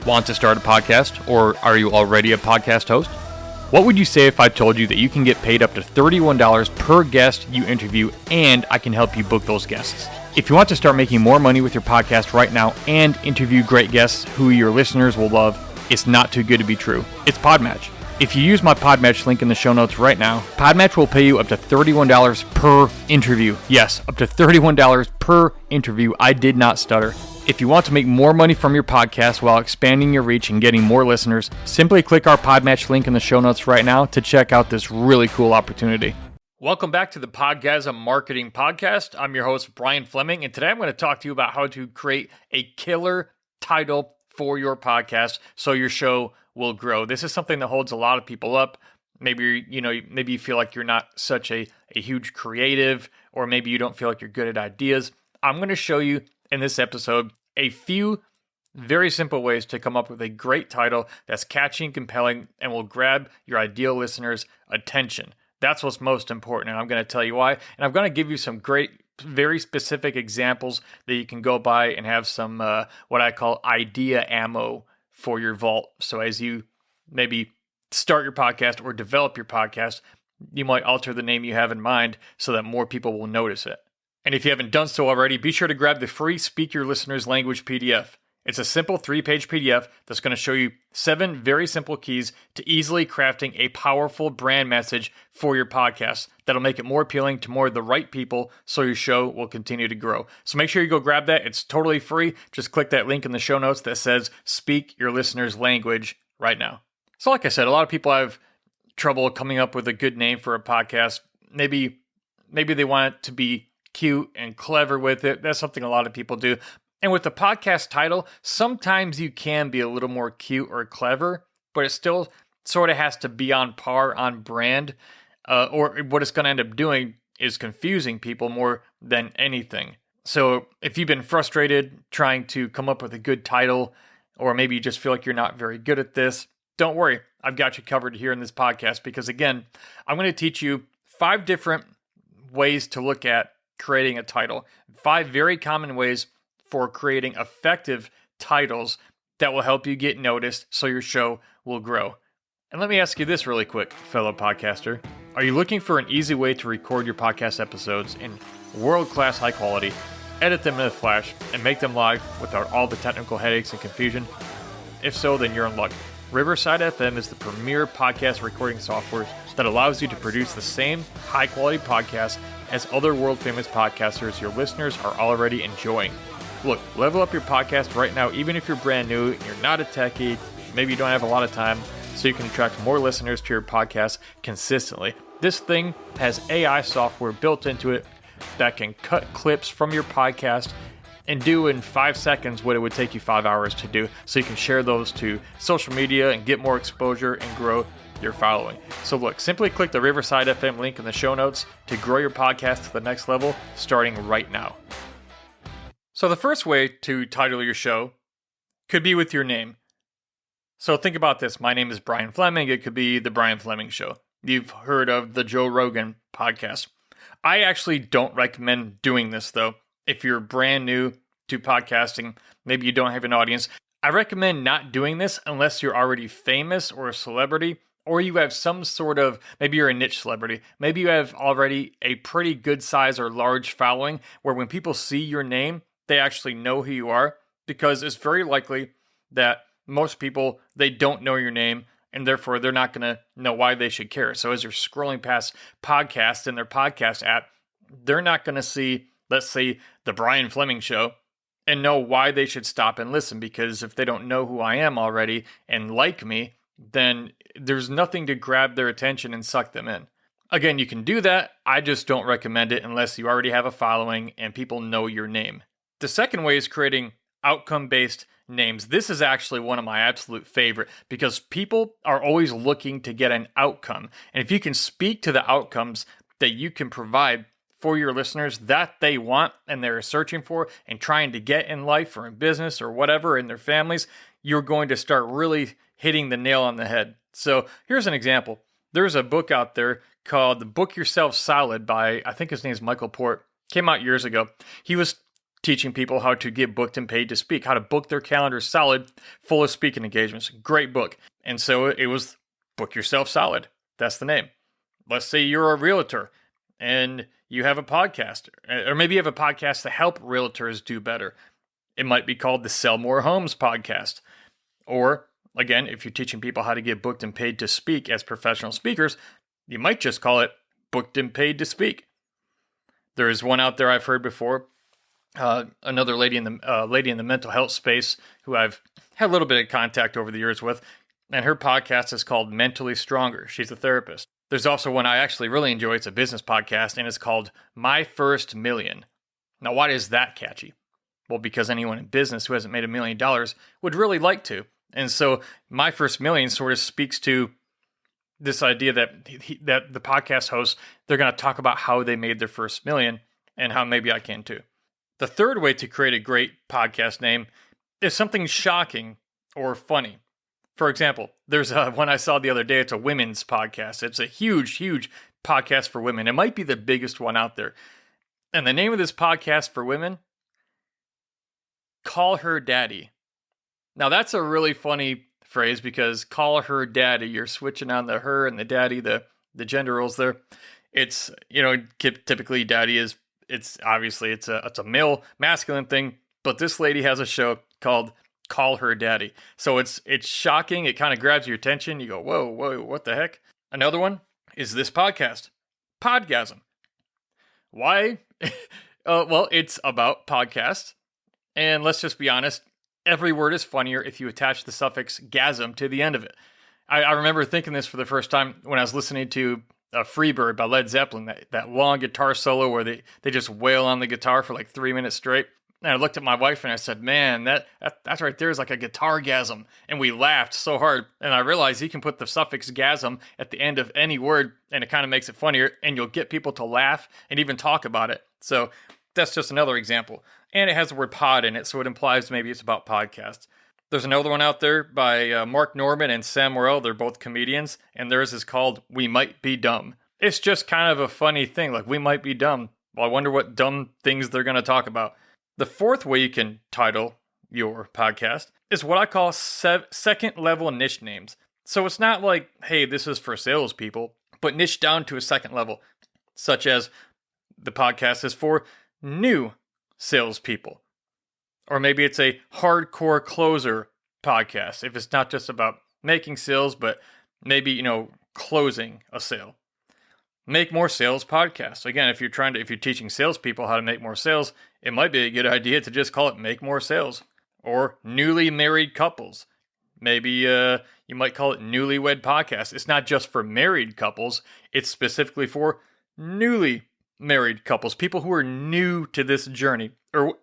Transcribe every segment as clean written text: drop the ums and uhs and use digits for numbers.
Want to start a podcast, or are you already a podcast host? What would you say if I told you that you can get paid up to $31 per guest you interview, and I can help you book those guests? If you want to start making more money with your podcast right now and interview great guests who your listeners will love, it's not too good to be true. It's Podmatch. If you use my Podmatch link in the show notes right now, Podmatch will pay you up to $31 per interview. Yes, up to $31 per interview. I did not stutter. If you want to make more money from your podcast while expanding your reach and getting more listeners, simply click our Podmatch link in the show notes right now to check out this really cool opportunity. Welcome back to the Podgasm Marketing Podcast. I'm your host, Brian Fleming, and today I'm going to talk to you about how to create a killer title for your podcast so your show will grow. This is something that holds a lot of people up. Maybe you feel like you're not such a huge creative, or maybe you don't feel like you're good at ideas. I'm going to show you in this episode a few very simple ways to come up with a great title that's catchy and compelling and will grab your ideal listeners' attention. That's what's most important, and I'm going to tell you why. And I'm going to give you some great, very specific examples that you can go by and have some what I call idea ammo for your vault. So as you maybe start your podcast or develop your podcast, you might alter the name you have in mind so that more people will notice it. And if you haven't done so already, be sure to grab the free Speak Your Listeners Language PDF. It's a simple 3-page PDF that's going to show you 7 very simple keys to easily crafting a powerful brand message for your podcast that'll make it more appealing to more of the right people so your show will continue to grow. So make sure you go grab that. It's totally free. Just click that link in the show notes that says Speak Your Listeners Language right now. So like I said, a lot of people have trouble coming up with a good name for a podcast. Maybe they want it to be cute and clever with it. That's something a lot of people do. And with the podcast title, sometimes you can be a little more cute or clever, but it still sort of has to be on par, on brand, or what it's going to end up doing is confusing people more than anything. So if you've been frustrated trying to come up with a good title, or maybe you just feel like you're not very good at this, don't worry. I've got you covered here in this podcast because, again, I'm going to teach you 5 different ways to look at creating a title. 5 very common ways for creating effective titles that will help you get noticed so your show will grow. And let me ask you this really quick, fellow podcaster. Are you looking for an easy way to record your podcast episodes in world-class high quality, edit them in a flash, and make them live without all the technical headaches and confusion? If so, then you're in luck. Riverside FM is the premier podcast recording software that allows you to produce the same high-quality podcasts as other world-famous podcasters your listeners are already enjoying. Look, level up your podcast right now, even if you're brand new, you're not a techie, maybe you don't have a lot of time, so you can attract more listeners to your podcast consistently. This thing has AI software built into it that can cut clips from your podcast and do in 5 seconds what it would take you 5 hours to do, so you can share those to social media and get more exposure and grow your following. So look, simply click the Riverside FM link in the show notes to grow your podcast to the next level, starting right now. So the first way to title your show could be with your name. So think about this. My name is Brian Fleming. It could be The Brian Fleming Show. You've heard of the Joe Rogan podcast. I actually don't recommend doing this, though. If you're brand new to podcasting, maybe you don't have an audience, I recommend not doing this unless you're already famous or a celebrity, or you have some sort of, maybe you're a niche celebrity. Maybe you have already a pretty good size or large following where when people see your name, they actually know who you are, because it's very likely that most people, they don't know your name, and therefore they're not going to know why they should care. So as you're scrolling past podcasts in their podcast app, they're not going to see, let's say, The Brian Fleming Show and know why they should stop and listen, because if they don't know who I am already and like me, then there's nothing to grab their attention and suck them in. Again, you can do that. I just don't recommend it unless you already have a following and people know your name. The second way is creating outcome-based names. This is actually one of my absolute favorite because people are always looking to get an outcome. And if you can speak to the outcomes that you can provide for your listeners that they want and they're searching for and trying to get in life or in business or whatever in their families, you're going to start really hitting the nail on the head. So here's an example. There's a book out there called Book Yourself Solid by, I think his name is Michael Port. Came out years ago. He was teaching people how to get booked and paid to speak, how to book their calendar solid, full of speaking engagements. Great book. And so it was Book Yourself Solid. That's the name. Let's say you're a realtor and you have a podcast, or maybe you have a podcast to help realtors do better. It might be called the Sell More Homes podcast. Or, again, if you're teaching people how to get booked and paid to speak as professional speakers, you might just call it Booked and Paid to Speak. There is one out there I've heard before. Another lady in the mental health space who I've had a little bit of contact over the years with, and her podcast is called Mentally Stronger. She's a therapist. There's also one I actually really enjoy. It's a business podcast, and it's called My First Million. Now, why is that catchy? Well, because anyone in business who hasn't made $1 million would really like to. And so My First Million sort of speaks to this idea that that the podcast hosts, they're going to talk about how they made their first million and how maybe I can too. The third way to create a great podcast name is something shocking or funny. For example, there's one I saw the other day. It's a women's podcast. It's a huge, huge podcast for women. It might be the biggest one out there. And the name of this podcast for women, Call Her Daddy. Now, that's a really funny phrase because call her daddy, you're switching on the her and the daddy, the gender roles there. It's, typically daddy is, it's obviously it's a male masculine thing, but this lady has a show called Call Her Daddy. So it's shocking. It kind of grabs your attention. You go, whoa, what the heck? Another one is this podcast, Podgasm. Why? Well, it's about podcasts. And let's just be honest, every word is funnier if you attach the suffix gasm to the end of it. I remember thinking this for the first time when I was listening to Freebird by Led Zeppelin, that long guitar solo where they just wail on the guitar for like 3 minutes straight. And I looked at my wife and I said, man, that's right there is like a guitar gasm. And we laughed so hard. And I realized you can put the suffix gasm at the end of any word and it kind of makes it funnier and you'll get people to laugh and even talk about it. So that's just another example. And it has the word pod in it, so it implies maybe it's about podcasts. There's another one out there by Mark Norman and Sam Morrell. They're both comedians, and theirs is called We Might Be Dumb. It's just kind of a funny thing, like we might be dumb. Well, I wonder what dumb things they're going to talk about. The fourth way you can title your podcast is what I call second-level niche names. So it's not like, hey, this is for salespeople, but niche down to a second level, such as the podcast is for new salespeople. Or maybe it's a hardcore closer podcast. If it's not just about making sales, but maybe, closing a sale. Make more sales podcasts. Again, if you're teaching salespeople how to make more sales, it might be a good idea to just call it Make More Sales. Or newly married couples. Maybe you might call it Newlywed Podcast. It's not just for married couples. It's specifically for newly married couples, people who are new to this journey. Or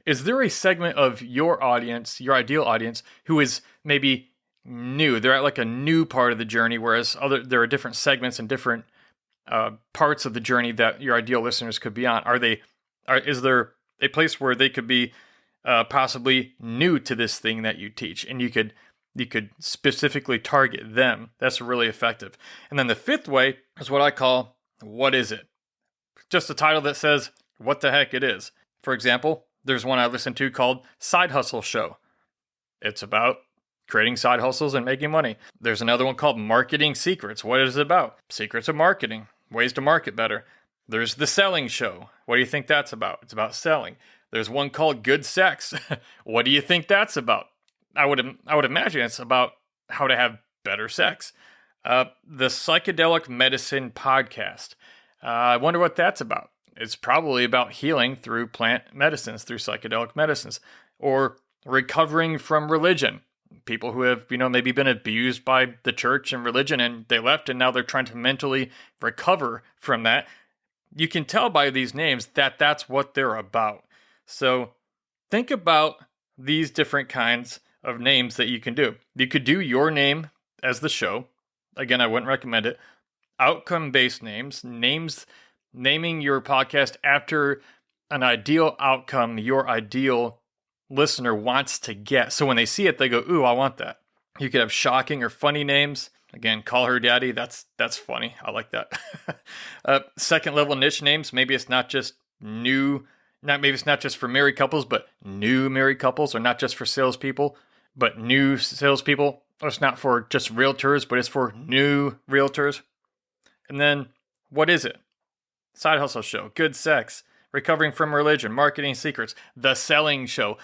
is there a segment of your audience, your ideal audience, who is maybe new? They're at like a new part of the journey, whereas there are different segments and different parts of the journey that your ideal listeners could be on. Is there a place where they could be possibly new to this thing that you teach, and you could specifically target them? That's really effective. And then the fifth way is what I call, what is it? Just a title that says what the heck it is. For example, there's one I listen to called Side Hustle Show. It's about creating side hustles and making money. There's another one called Marketing Secrets. What is it about? Secrets of marketing, ways to market better. There's The Selling Show. What do you think that's about? It's about selling. There's one called Good Sex. What do you think that's about? I would imagine it's about how to have better sex. The Psychedelic Medicine Podcast. I wonder what that's about. It's probably about healing through plant medicines, through psychedelic medicines, or recovering from religion. People who have, maybe been abused by the church and religion and they left and now they're trying to mentally recover from that. You can tell by these names that that's what they're about. So think about these different kinds of names that you can do. You could do your name as the show. Again, I wouldn't recommend it. Outcome-based names, naming your podcast after an ideal outcome your ideal listener wants to get. So when they see it, they go, ooh, I want that. You could have shocking or funny names. Again, Call Her Daddy. That's funny. I like that. Second level niche names. Maybe it's not just new Maybe it's not just for married couples, but new married couples, or not just for salespeople, but new salespeople. Or it's not for just realtors, but it's for new realtors. And then, what is it? Side Hustle Show, Good Sex, Recovering from Religion, Marketing Secrets, The Selling Show.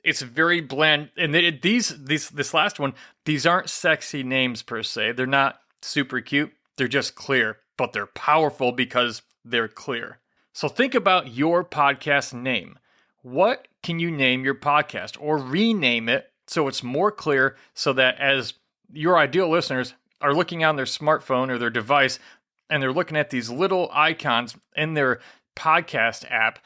It's very bland. And this last one, these aren't sexy names per se. They're not super cute. They're just clear, but they're powerful because they're clear. So think about your podcast name. What can you name your podcast, or rename it so it's more clear, so that as your ideal listeners are looking on their smartphone or their device and they're looking at these little icons in their podcast app,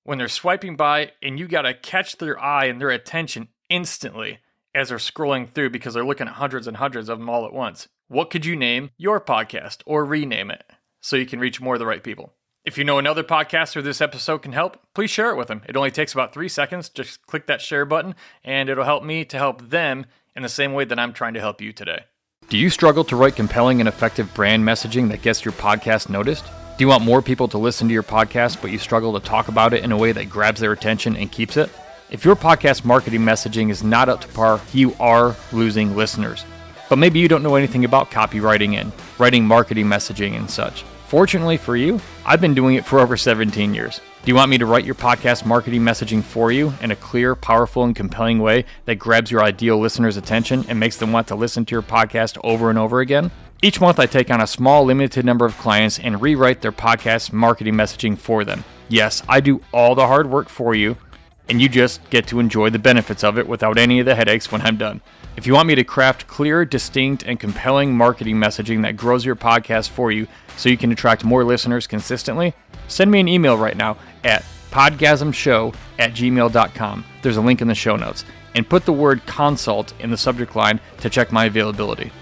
when they're swiping by, and you got to catch their eye and their attention instantly as they're scrolling through because they're looking at hundreds and hundreds of them all at once. What could you name your podcast, or rename it so you can reach more of the right people? If you know another podcaster this episode can help, please share it with them. It only takes about 3 seconds. Just click that share button, and it'll help me to help them in the same way that I'm trying to help you today. Do you struggle to write compelling and effective brand messaging that gets your podcast noticed? Do you want more people to listen to your podcast, but you struggle to talk about it in a way that grabs their attention and keeps it? If your podcast marketing messaging is not up to par, you are losing listeners. But maybe you don't know anything about copywriting and writing marketing messaging and such. Fortunately for you, I've been doing it for over 17 years. Do you want me to write your podcast marketing messaging for you in a clear, powerful, and compelling way that grabs your ideal listeners' attention and makes them want to listen to your podcast over and over again? Each month, I take on a small, limited number of clients and rewrite their podcast marketing messaging for them. Yes, I do all the hard work for you, and you just get to enjoy the benefits of it without any of the headaches when I'm done. If you want me to craft clear, distinct, and compelling marketing messaging that grows your podcast for you so you can attract more listeners consistently, send me an email right now at podgasmshow@gmail.com. There's a link in the show notes. And put the word consult in the subject line to check my availability.